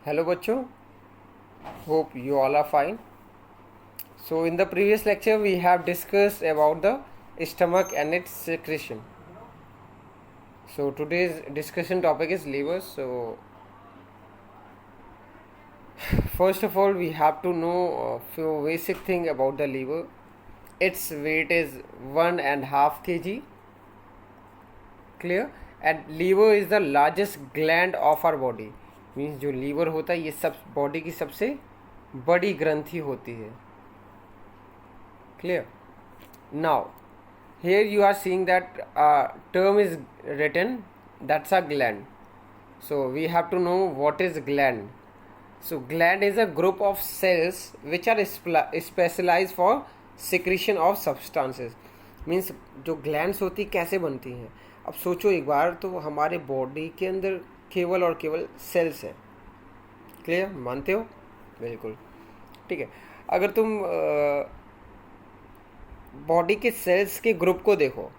Hello बच्चों, hope you all are fine. So in the previous lecture we have discussed about the stomach and its secretion. So today's discussion topic is liver. So first of all we have to know a few basic thing about the liver. Its weight is 1.5 kg. Clear? And liver is the largest gland of our body. Means जो liver होता है ये सब body की सबसे बड़ी ग्रंथि होती है. Clear? Now, here you are seeing that term is written, that's a gland. So we have to know what is gland. So gland is a group of cells which are specialized for secretion of substances. Means जो glands होती कैसे बनती हैं. अब सोचो एक बार, तो हमारे बॉडी के अंदर केवल और केवल सेल्स हैं. क्लियर? मानते हो? बिल्कुल. ठीक है. अगर तुम बॉडी के सेल्स के ग्रुप को देखो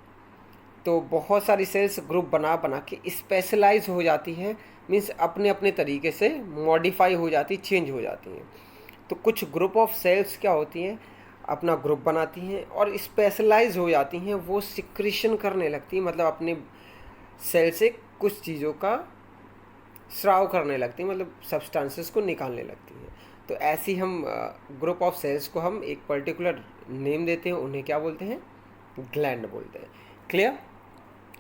तो बहुत सारी सेल्स ग्रुप बना बना के स्पेशलाइज हो जाती हैं. मीन्स अपने अपने तरीके से मॉडिफाई हो जाती, चेंज हो जाती हैं. तो कुछ ग्रुप ऑफ सेल्स क्या होती हैं, अपना ग्रुप बनाती हैं और स्पेशलाइज हो जाती हैं. वो सिक्रीशन करने लगती हैं, मतलब अपने सेल से कुछ चीज़ों का स्राव करने लगती हैं, मतलब सब्सटेंसेस को निकालने लगती हैं. तो ऐसी हम ग्रुप ऑफ सेल्स को हम एक पर्टिकुलर नेम देते हैं, उन्हें क्या बोलते हैं? ग्लैंड बोलते हैं. क्लियर?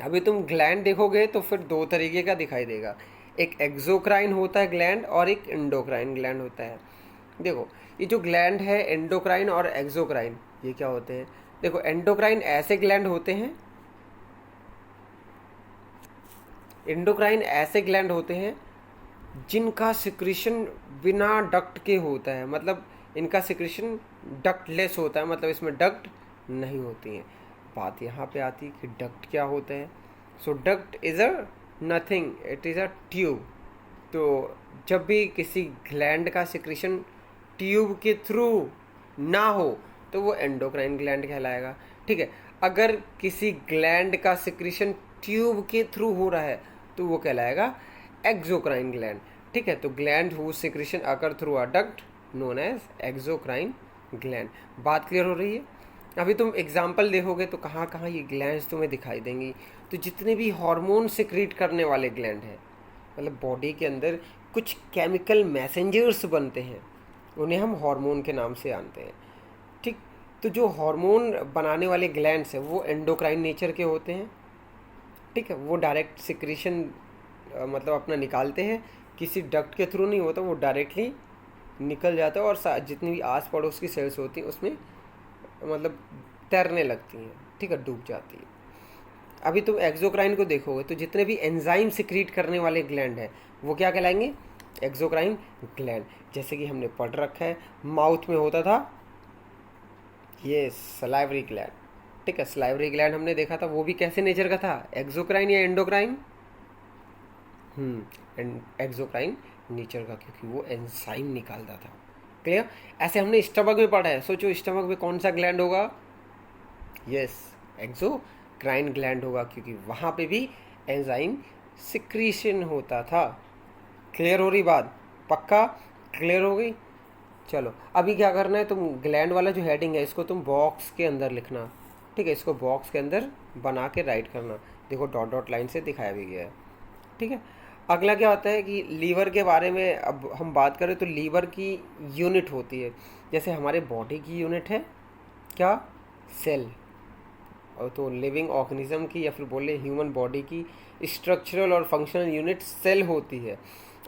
अभी तुम ग्लैंड देखोगे तो फिर दो तरीके का दिखाई देगा. एक एक्सोक्राइन होता है ग्लैंड और एक एंडोक्राइन ग्लैंड होता है. देखो ये जो ग्लैंड है एंडोक्राइन और एक्सोक्राइन, ये क्या होते हैं? देखो एंडोक्राइन ऐसे ग्लैंड होते हैं, एंडोक्राइन ऐसे ग्लैंड होते हैं जिनका सिक्रीशन बिना डक्ट के होता है. मतलब इनका सिक्रीशन डक्टलेस होता है, मतलब इसमें डक्ट नहीं होती हैं. बात यहाँ पे आती है कि डक्ट क्या होता है. So duct is a nothing, it is a tube. तो जब भी किसी ग्लैंड का सिक्रीशन ट्यूब के थ्रू ना हो तो वो एंडोक्राइन ग्लैंड कहलाएगा. ठीक है. अगर किसी ग्लैंड का सिक्रीशन ट्यूब के थ्रू हो रहा है तो वो कहलाएगा एक्सोक्राइन ग्लैंड. ठीक है. तो gland whose secretion occur through a duct known as exocrine gland. बात क्लियर हो रही है? अभी तुम एग्जाम्पल देखोगे तो कहाँ कहाँ ये ग्लैंड्स तुम्हें दिखाई देंगी. तो जितने भी हार्मोन सिक्रीट करने वाले ग्लैंड हैं, मतलब बॉडी के अंदर कुछ केमिकल मैसेंजर्स बनते हैं, उन्हें हम हार्मोन के नाम से जानते हैं. ठीक. तो जो हार्मोन बनाने वाले ग्लैंड्स हैं वो एंडोक्राइन नेचर के होते हैं. ठीक है. वो डायरेक्ट सिक्रीशन मतलब अपना निकालते हैं, किसी डक्ट के थ्रू नहीं होता, वो डायरेक्टली निकल जाता है और जितनी भी आस पड़ोस की सेल्स होती हैं उसमें मतलब तैरने लगती हैं. ठीक है. डूब जाती है. अभी तुम एक्सोक्राइन को देखोगे तो जितने भी एंजाइम सिक्रीट करने वाले ग्लैंड हैं वो क्या कहलाएंगे? Exocrine gland. जैसे कि हमने पढ़ रखा है, माउथ में होता था ये सलाइवरी ग्लैंड. ठीक है. सलाइवरी ग्लैंड हमने देखा था, वो भी कैसे नेचर का था? एक्सोक्राइन या एंडोक्राइन? एक्सोक्राइन नेचर का, क्योंकि वो एंजाइम निकालता था. क्लियर? ऐसे हमने स्टमक में पढ़ा है. सोचो स्टमक में कौन सा ग्लैंड होगा? यस, एक्सोक्राइन ग्लैंड होगा, क्योंकि वहाँ पे भी एंजाइम सिक्रीशन होता था. क्लियर हो रही बात? पक्का क्लियर हो गई? चलो अभी क्या करना है, तुम ग्लैंड वाला जो हेडिंग है इसको तुम बॉक्स के अंदर लिखना. ठीक है. इसको बॉक्स के अंदर बना के राइट करना. देखो डॉट डॉट लाइन से दिखाया भी गया है. ठीक है. अगला क्या होता है कि लीवर के बारे में अब हम बात करें तो लीवर की यूनिट होती है. जैसे हमारे बॉडी की यूनिट है क्या? सेल. और तो लिविंग ऑर्गेनिज्म की या फिर बोले ह्यूमन बॉडी की स्ट्रक्चरल और फंक्शनल यूनिट सेल होती है.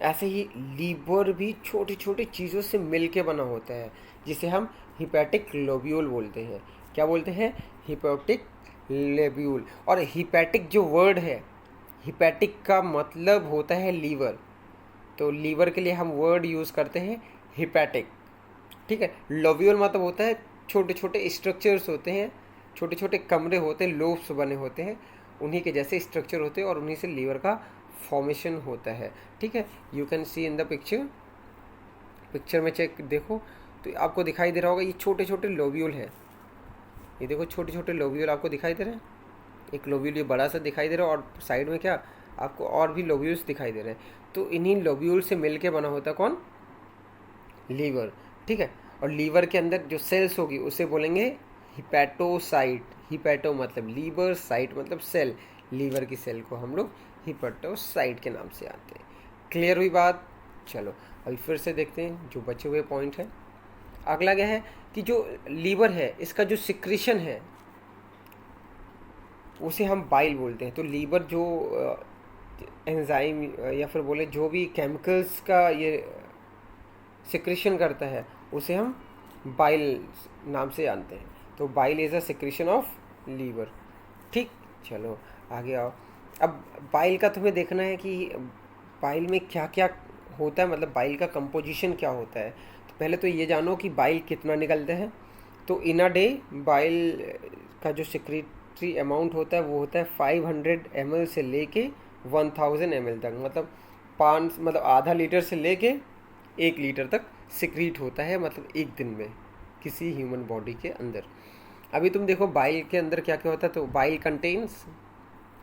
ऐसे ही लीवर भी छोटी छोटी चीज़ों से मिल के बना होता है, जिसे हम हिपैटिक लोब्यूल बोलते हैं. क्या बोलते हैं? Hepatic lobule. और हिपैटिक जो वर्ड है, हिपैटिक का मतलब होता है लीवर. तो लीवर के लिए हम वर्ड यूज़ करते हैं हिपैटिक. ठीक है. लोब्यूल मतलब होता है छोटे छोटे स्ट्रक्चर्स होते हैं, छोटे छोटे कमरे होते हैं, लोब्स बने होते हैं, उन्हीं के जैसे स्ट्रक्चर होते हैं और उन्हीं से लीवर का फॉर्मेशन होता है. ठीक है. You can see in the picture में चेक देखो तो आपको दिखाई दे रहा होगा ये छोटे छोटे लोब्यूल है. ये देखो छोटे छोटे लोब्यूल आपको दिखाई दे रहे हैं. एक लोब्यूल ये बड़ा सा दिखाई दे रहा है और साइड में क्या आपको और भी लोब्यूल्स दिखाई दे रहे हैं। तो इन्हीं लोब्यूल से मिल के बना होता है कौन? लीवर, ठीक है। और लीवर के अंदर जो सेल्स होगी उसे बोलेंगे हिपैटोसाइट। हिपैटो मतलब लीवर, साइट मतलब सेल। लीवर की सेल को हम लोग हिपैटोसाइट के नाम से आते हैं। क्लियर हुई बात? चलो अभी फिर से देखते हैं जो बचे हुए पॉइंट है। अगला क्या है कि जो लीवर है इसका जो सिक्रीशन है उसे हम बाइल बोलते हैं। तो लीवर जो एंजाइम या फिर बोले जो भी केमिकल्स का ये सिक्रीशन करता है उसे हम बाइल नाम से जानते हैं। तो bile is a secretion of liver, ठीक। चलो आगे आओ। अब बाइल का तुम्हें देखना है कि बाइल में क्या क्या होता है, मतलब बाइल का कंपोजिशन क्या होता है। तो पहले तो ये जानो कि बाइल कितना निकलता है। तो इन अ डे बाइल का जो सिक्रेटरी अमाउंट होता है वो होता है 500 ml से लेके 1000 ml तक, मतलब आधा लीटर से लेके 1 लीटर तक सिक्रीट होता है, मतलब एक दिन में किसी ह्यूमन बॉडी के अंदर। अभी तुम देखो बाइल के अंदर क्या क्या होता है। तो बाइल कंटेन्स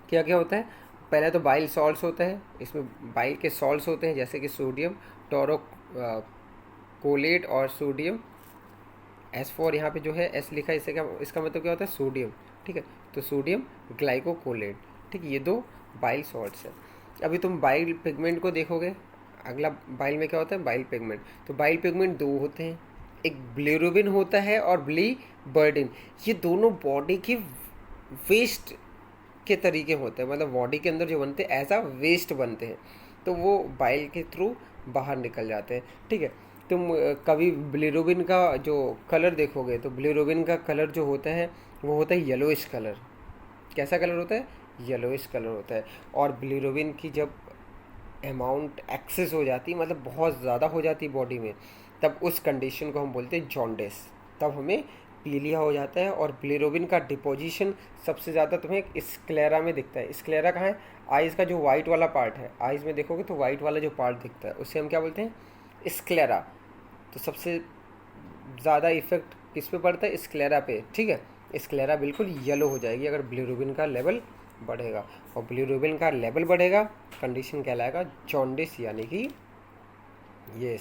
क्या क्या होता है। पहले तो बाइल सॉल्ट्स होता है, इसमें बाइल के सॉल्ट्स होते हैं जैसे कि सोडियम टोरोकोलेट और सोडियम S4 यहाँ पे जो है S लिखा है, इससे क्या, इसका मतलब क्या होता है? सोडियम, ठीक है। तो सोडियम ग्लाइकोकोलेट, ठीक। ये दो बाइल सॉल्ट्स हैं। अभी तुम बाइल पिगमेंट को देखोगे। अगला बाइल में क्या होता है? Bile pigment. तो बाइल पिगमेंट दो होते हैं, एक बिलिरुबिन होता है और बिलीबर्डिन। ये दोनों बॉडी की वेस्ट के तरीके होते हैं, मतलब बॉडी के अंदर जो बनते हैं एज अ वेस्ट बनते हैं, तो वो बाइल के थ्रू बाहर निकल जाते हैं, ठीक है। तुम कभी बिलिरुबिन का जो कलर देखोगे तो बिलिरुबिन का कलर जो होता है वो होता है येलोइश कलर। कैसा कलर होता है? येलोइश कलर होता है। और बिलिरुबिन की जब अमाउंट एक्सेस हो जाती है, मतलब बहुत ज़्यादा हो जाती है बॉडी में, तब उस कंडीशन को हम बोलते हैं जॉन्डिस। तब हमें पीलिया हो जाता है। और बिलिरुबिन का डिपोजिशन सबसे ज़्यादा तुम्हें स्क्लेरा में दिखता है। स्क्लेरा कहाँ है? आइज़ का जो वाइट वाला पार्ट है, आइज़ में देखोगे तो वाइट वाला जो पार्ट दिखता है उसे हम क्या बोलते हैं? स्क्लेरा। तो सबसे ज़्यादा इफेक्ट किस पे पड़ता है? स्क्लेरा पे, ठीक है। स्क्लेरा बिल्कुल येलो हो जाएगी अगर बिलिरुबिन का लेवल बढ़ेगा। और बिलिरुबिन का लेवल बढ़ेगा, कंडीशन कहलाएगा जॉन्डिस, यानी कि ये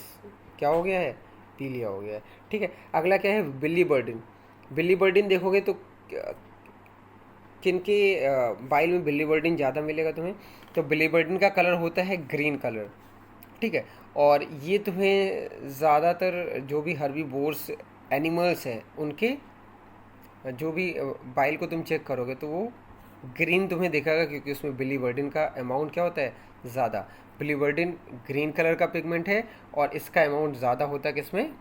क्या हो गया है? पीलिया हो गया है, ठीक है। अगला क्या है? बिलीबर्डिन। बिलीबर्डिन देखोगे तो किनके बाइल में बिलीबर्डिन ज़्यादा मिलेगा तुम्हें? तो बिलीबर्डिन का कलर होता है ग्रीन कलर, ठीक है। और ये तुम्हें ज़्यादातर जो भी हर्बीवोर्स एनिमल्स हैं उनके जो भी बाइल को तुम चेक करोगे तो वो ग्रीन तुम्हें दिखेगा, क्योंकि उसमें बिलीबर्डिन का अमाउंट क्या होता है? ज़्यादा। बिलीबर्डिन ग्रीन कलर का पिगमेंट है और इसका अमाउंट ज़्यादा होता है किसमें?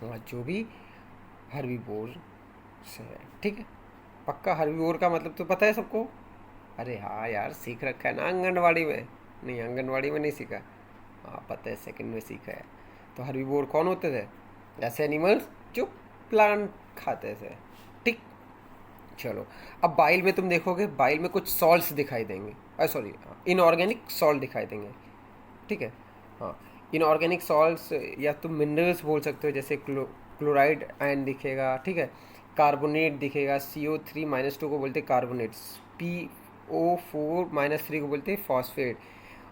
जो भी हर्बीवोर से है, ठीक है। पक्का हर्बीवोर का मतलब तो पता है सबको? अरे हाँ यार, सीख रखा है ना आंगनवाड़ी में। नहीं, आंगनवाड़ी में नहीं सीखा, हाँ पता है, सेकंड में सीखा है। तो हर्बीवोर कौन होते थे? ऐसे एनिमल्स जो प्लांट खाते थे, ठीक। चलो अब बाइल में तुम देखोगे, बाइल में कुछ सॉल्ट्स दिखाई देंगे, सॉरी इनऑर्गेनिक सॉल्ट दिखाई देंगे, ठीक है। हाँ, इनऑर्गेनिक सॉल्ट्स या तुम मिनरल्स बोल सकते हो, जैसे क्लोराइड आयन दिखेगा, ठीक है। कार्बोनेट दिखेगा, CO3-2 को बोलते हैं कार्बोनेट्स, PO4-3 को बोलते हैं फॉस्फेट।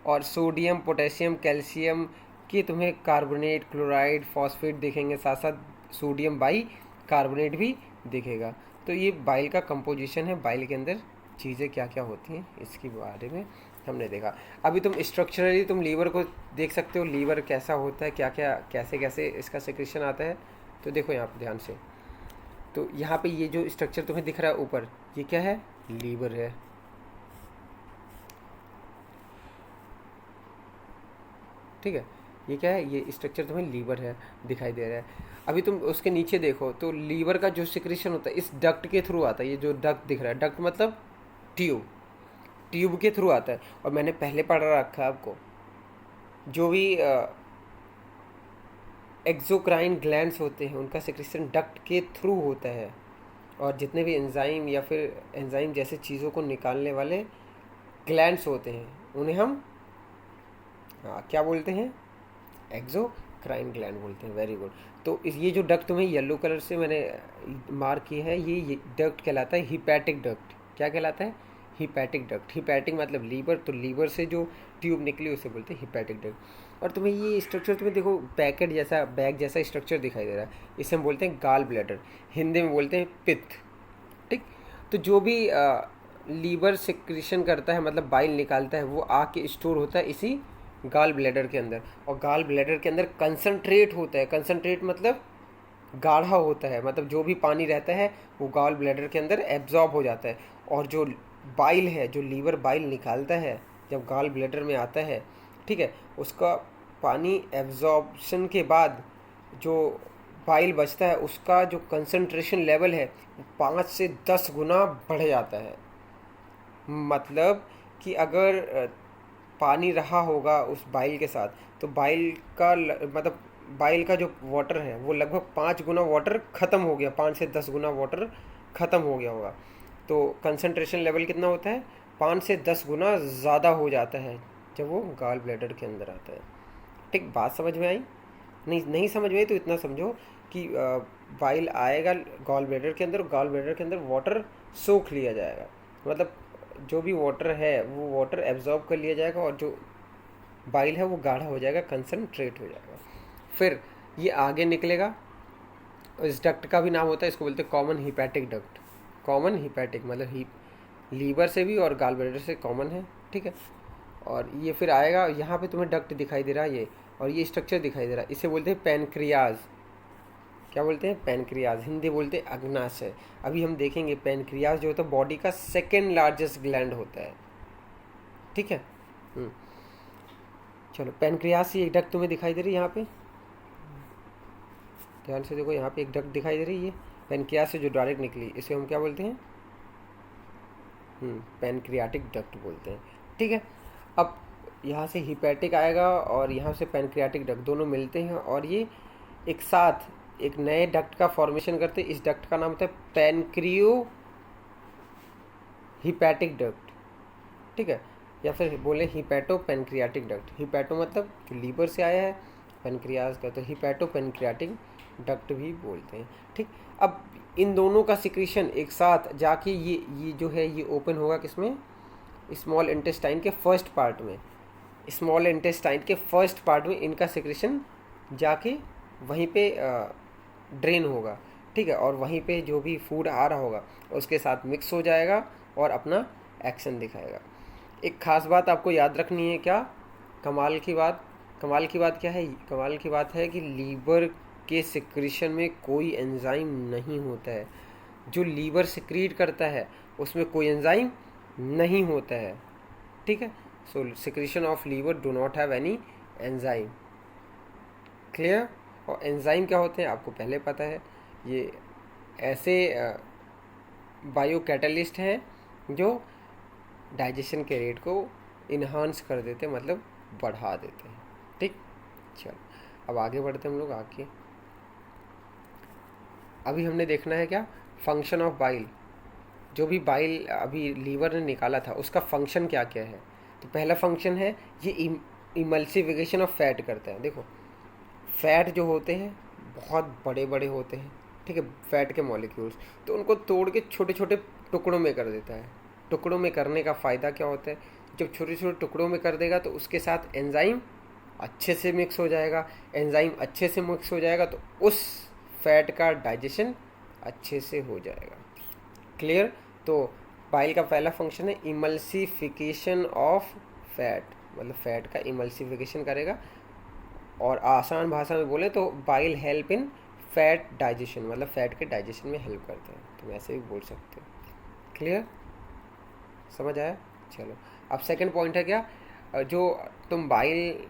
और सोडियम, पोटेशियम, कैल्शियम के तुम्हें कार्बोनेट, क्लोराइड, फॉस्फेट दिखेंगे, साथ साथ सोडियम बाई कार्बोनेट भी दिखेगा। तो ये बाइल का कंपोजिशन है, बाइल के अंदर चीज़ें क्या क्या होती हैं इसके बारे में हमने देखा। अभी तुम स्ट्रक्चरली तुम लीवर को देख सकते हो, लीवर कैसा होता है, क्या क्या कैसे कैसे इसका सिक्रेशन आता है। तो देखो यहाँ पर ध्यान से, तो यहाँ पे ये जो स्ट्रक्चर तुम्हें दिख रहा है ऊपर, ये क्या है? लीवर है, ठीक है। ये क्या है? ये स्ट्रक्चर तुम्हें लीवर है दिखाई दे रहा है। अभी तुम उसके नीचे देखो तो लीवर का जो सिक्रेशन होता है इस डक्ट के थ्रू आता है। ये जो डक्ट दिख रहा है, डक्ट मतलब ट्यूब, ट्यूब के थ्रू आता है। और मैंने पहले पढ़ा रखा है आपको, जो भी एक्सोक्राइन ग्लैंड्स होते हैं उनका सिक्रेशन डक्ट के थ्रू होता है। और जितने भी एंजाइम या फिर एंजाइम जैसे चीज़ों को निकालने वाले ग्लैंड्स होते हैं उन्हें हम क्या बोलते हैं? एक्सोक्राइन ग्लैंड बोलते हैं। Very good. तो ये जो डक्ट तुम्हें येलो कलर से मैंने मार्क किया है, ये डक्ट कहलाता है हिपैटिक डक्ट। क्या कहलाता है? Hepatic duct. हिपैटिक मतलब लीवर, तो लीवर से जो ट्यूब निकली उसे बोलते हैं हिपैटिक डक्ट। और तुम्हें ये स्ट्रक्चर तुम्हें देखो पैकेट जैसा, बैग जैसा स्ट्रक्चर दिखाई दे रहा है, इसे हम बोलते हैं गाल ब्लैडर, हिंदी में बोलते हैं पित्त। ठीक, तो जो भी लीवर सिक्रीशन करता है मतलब बाइल निकालता है, वो आके स्टोर होता है इसी गाल ब्लैडर के अंदर। और गाल ब्लैडर के अंदर कंसंट्रेट होता है, कंसंट्रेट मतलब गाढ़ा होता है, मतलब जो भी पानी रहता है वो गाल ब्लैडर के अंदर एब्जॉर्ब हो जाता है। और जो बाइल है, जो लीवर बाइल निकालता है जब गाल ब्लैडर में आता है, ठीक है, उसका पानी एब्जॉर्बशन के बाद जो बाइल बचता है उसका जो कंसंट्रेशन लेवल है 5 से 10 गुना बढ़ जाता है। मतलब कि अगर पानी रहा होगा उस बाइल के साथ, तो बाइल का मतलब बाइल का जो वाटर है वो लगभग 5 गुना वाटर ख़त्म हो गया, 5 से 10 गुना वाटर ख़त्म हो गया होगा। तो कंसंट्रेशन लेवल कितना होता है, 5 से 10 गुना ज़्यादा हो जाता है जब वो गाल ब्लैडर के अंदर आता है। ठीक, बात समझ में आई? नहीं समझ में आई तो इतना समझो कि बाइल आएगा गॉल ब्लैडर के अंदर, गॉल ब्लैडर के अंदर वाटर सोख लिया जाएगा, मतलब जो भी वाटर है वो वाटर एब्जॉर्ब कर लिया जाएगा और जो बाइल है वो गाढ़ा हो जाएगा, कंसंट्रेट हो जाएगा। फिर ये आगे निकलेगा, इस डक्ट का भी नाम होता है, इसको बोलते हैं common hepatic duct. Common hepatic मतलब लीवर से भी और गाल ब्लैडर से कॉमन है, ठीक है। और ये फिर आएगा, यहाँ पे तुम्हें डक्ट दिखाई दे रहा है ये, और ये स्ट्रक्चर दिखाई दे रहा है, इसे बोलते हैं पैनक्रियाज। क्या बोलते हैं? पैनक्रियाज, हिंदी बोलते हैं अग्नाशय। अभी हम देखेंगे पैनक्रियाज जो होता है बॉडी का सेकेंड लार्जेस्ट ग्लैंड होता है, ठीक है। चलो, पैनक्रियाज से एक डक्ट तुम्हें दिखाई दे रही है यहाँ पे, ध्यान से देखो, यहाँ पे एक डक्ट दिखाई दे रही है पैनक्रियाज से जो डायरेक्ट निकली, इसे हम क्या बोलते हैं? पैनक्रियाटिक डक्ट बोलते हैं, ठीक है। अब यहाँ से हिपैटिक आएगा और यहाँ से पैनक्रियाटिक डक्ट दोनों मिलते हैं और ये एक साथ एक नए डक्ट का फॉर्मेशन करते हैं। इस डक्ट का नाम होता है पैनक्रियो हिपैटिक डक्ट, ठीक है, या फिर बोले हिपैटो पैनक्रियाटिक डक्ट। हिपैटो मतलब जो लीवर से आया है, पैनक्रियाज का, तो हिपैटो पैनक्रियाटिक डक्ट भी बोलते हैं, ठीक। अब इन दोनों का सिक्रीशन एक साथ जाके ये जो है ये ओपन होगा किसमें? स्मॉल इंटेस्टाइन के फर्स्ट पार्ट में। स्मॉल इंटेस्टाइन के फर्स्ट पार्ट में इनका सिक्रीशन जाके वहीं पे ड्रेन होगा, ठीक है, और वहीं पे जो भी फूड आ रहा होगा उसके साथ मिक्स हो जाएगा और अपना एक्शन दिखाएगा। एक ख़ास बात आपको याद रखनी है, क्या कमाल की बात? कमाल की बात क्या है? कमाल की बात है कि लीवर के सिक्रीशन में कोई एंजाइम नहीं होता है। जो लीवर सिक्रीट करता है उसमें कोई एंजाइम नहीं होता है, ठीक है। So secretion of liver do not have any enzyme, clear. और एंजाइम क्या होते हैं आपको पहले पता है, ये ऐसे बायो कैटलिस्ट हैं जो डाइजेशन के रेट को इन्हांस कर देते हैं, मतलब बढ़ा देते हैं, ठीक। चलो अब आगे बढ़ते हैं हम लोग आगे। अभी हमने देखना है क्या? Function of bile. जो भी बाइल अभी लीवर ने निकाला था उसका फंक्शन क्या क्या है? तो पहला फंक्शन है ये इमल्सिफिकेशन ऑफ फैट करता है। देखो, फैट जो होते हैं बहुत बड़े बड़े होते हैं, ठीक है, फैट के मॉलिक्यूल्स, तो उनको तोड़ के छोटे छोटे टुकड़ों में कर देता है। टुकड़ों में करने का फ़ायदा क्या होता है? जब छोटे छोटे टुकड़ों में कर देगा तो उसके साथ एंजाइम अच्छे से मिक्स हो जाएगा। एंजाइम अच्छे से मिक्स हो जाएगा तो उस फैट का डाइजेशन अच्छे से हो जाएगा, क्लियर। तो बाइल का पहला फंक्शन है इमल्सिफिकेशन ऑफ फैट, मतलब फैट का इमल्सिफिकेशन करेगा। और आसान भाषा में बोले तो bile help in fat digestion, मतलब फैट के डाइजेशन में हेल्प करते हैं, तो वैसे भी बोल सकते हो, क्लियर, समझ आया। चलो अब सेकंड पॉइंट है क्या? जो तुम बाइल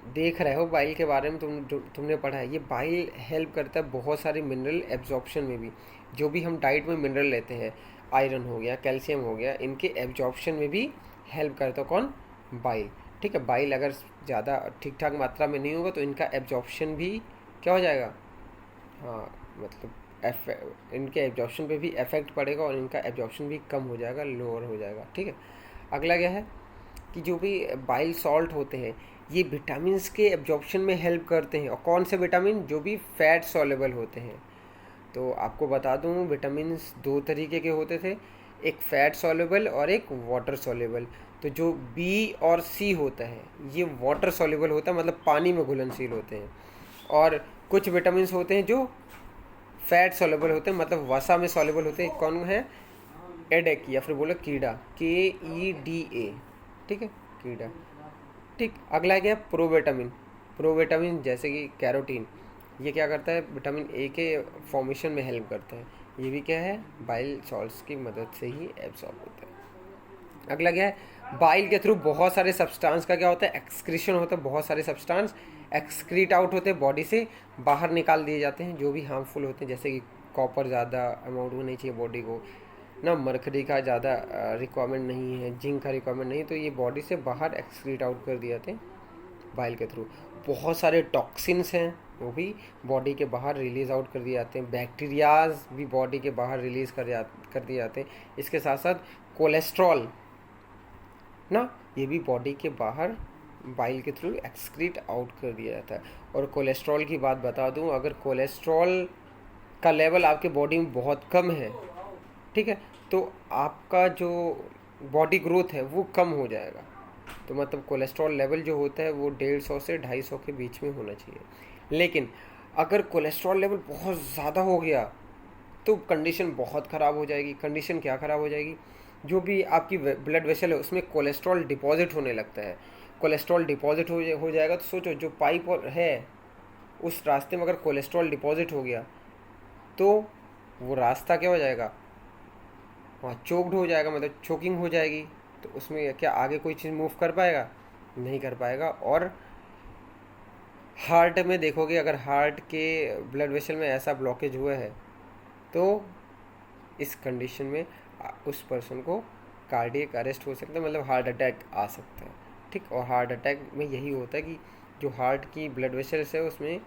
देख रहे हो, बाइल के बारे में तुमने पढ़ा है, ये बाइल हेल्प करता है बहुत सारे मिनरल एब्जॉर्प्शन में भी। जो भी हम डाइट में मिनरल लेते हैं, आयरन हो गया, कैल्शियम हो गया, इनके एब्जॉर्प्शन में भी हेल्प करता है कौन? बाइल, ठीक है। बाइल अगर ज़्यादा ठीक ठाक मात्रा में नहीं होगा तो इनका एब्जॉर्प्शन भी क्या हो जाएगा? हाँ, मतलब इनके एब्जॉर्प्शन पे भी इफेक्ट पड़ेगा और इनका एब्जॉर्प्शन भी कम हो जाएगा, लोअर हो जाएगा, ठीक है। अगला क्या है कि जो भी बाइल सॉल्ट होते हैं ये विटामिन्स के एब्जॉर्प्शन में हेल्प करते हैं। और कौन से विटामिन? जो भी फैट सॉल्युबल होते हैं। तो आपको बता दूं विटामिन्स दो तरीके के होते थे, एक फैट सॉल्युबल और एक वाटर सॉल्युबल। तो जो बी और सी होता है ये वाटर सॉल्युबल होता है, मतलब पानी में घुलनशील होते हैं। और कुछ विटामिन होते हैं जो फैट सॉल्युबल होते हैं, मतलब वसा में सॉल्युबल होते हैं। कौन है? एडेक, या फिर बोलो कीड़ा, KEDA, ठीक है, कीड़ा। ठीक, अगला क्या है? प्रोविटामिन। प्रोविटामिन जैसे कि कैरोटीन, ये क्या करता है? विटामिन ए के फॉर्मेशन में हेल्प करता है। ये भी क्या है? बाइल सॉल्ट्स की मदद से ही एब्सॉर्ब होता है। अगला क्या है? बाइल के थ्रू बहुत सारे सब्सटेंस का क्या होता है? एक्सक्रीशन होता है। बहुत सारे सब्सटेंस एक्सक्रीट आउट होते हैं, बॉडी से बाहर निकाल दिए जाते हैं, जो भी हार्मफुल होते हैं, जैसे कि कॉपर ज़्यादा अमाउंट में नहीं चाहिए बॉडी को ना, मरकरी का ज़्यादा रिक्वायरमेंट नहीं है, जिंक का रिक्वायरमेंट नहीं, तो ये बॉडी से बाहर एक्सक्रीट आउट कर दिए जाते हैं बाइल के थ्रू। बहुत सारे टॉक्सिन्स हैं, वो भी बॉडी के बाहर रिलीज़ आउट कर दिए जाते हैं। बैक्टीरियाज भी बॉडी के बाहर रिलीज़ कर दिए जाते हैं। इसके साथ साथ कोलेस्ट्रॉल ना, ये भी बॉडी के बाहर बाइल के थ्रू एक्सक्रीट आउट कर दिया जाता है। और कोलेस्ट्रॉल की बात बता दूं, अगर कोलेस्ट्रॉल का लेवल आपके बॉडी में बहुत कम है, ठीक है, तो आपका जो बॉडी ग्रोथ है वो कम हो जाएगा। तो मतलब कोलेस्ट्रॉल लेवल जो होता है वो 150 से 250 के बीच में होना चाहिए। लेकिन अगर कोलेस्ट्रॉल लेवल बहुत ज़्यादा हो गया तो कंडीशन बहुत ख़राब हो जाएगी। कंडीशन क्या ख़राब हो जाएगी? जो भी आपकी ब्लड वेसल है उसमें कोलेस्ट्रॉल डिपॉजिट होने लगता है। कोलेस्ट्रॉल डिपॉजिट हो जाएगा तो सोचो, जो पाइप है उस रास्ते में अगर कोलेस्ट्रॉल डिपॉजिट हो गया तो वो रास्ता क्या हो जाएगा? वहाँ चोक्ड हो जाएगा, मतलब चोकिंग हो जाएगी। तो उसमें क्या आगे कोई चीज़ मूव कर पाएगा? नहीं कर पाएगा। और हार्ट में देखोगे, अगर हार्ट के ब्लड वेसल में ऐसा ब्लॉकेज हुआ है तो इस कंडीशन में उस पर्सन को कार्डियक अरेस्ट हो सकता है, मतलब हार्ट अटैक आ सकता है। ठीक, और हार्ट अटैक में यही होता है कि जो हार्ट की ब्लड वेसल्स है उसमें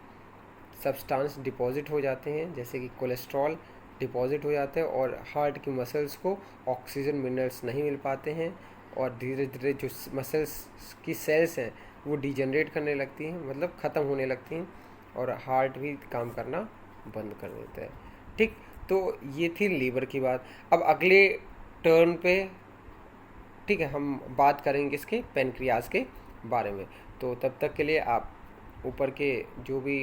सब्सटेंस डिपॉजिट हो जाते हैं, जैसे कि कोलेस्ट्रॉल डिपॉजिट हो जाते हैं, और हार्ट की मसल्स को ऑक्सीजन मिनरल्स नहीं मिल पाते हैं, और धीरे धीरे जो मसल्स की सेल्स हैं वो डिजनरेट करने लगती हैं, मतलब ख़त्म होने लगती हैं, और हार्ट भी काम करना बंद कर देता है। ठीक, तो ये थी लीवर की बात। अब अगले टर्न पे, ठीक है, हम बात करेंगे इसके पेनक्रियाज के बारे में। तो तब तक के लिए आप ऊपर के जो भी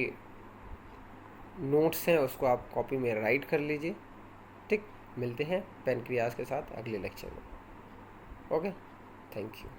नोट्स हैं उसको आप कॉपी में राइट कर लीजिए। ठीक, मिलते हैं पेनक्रियाज के साथ अगले लेक्चर में। Okay, thank you.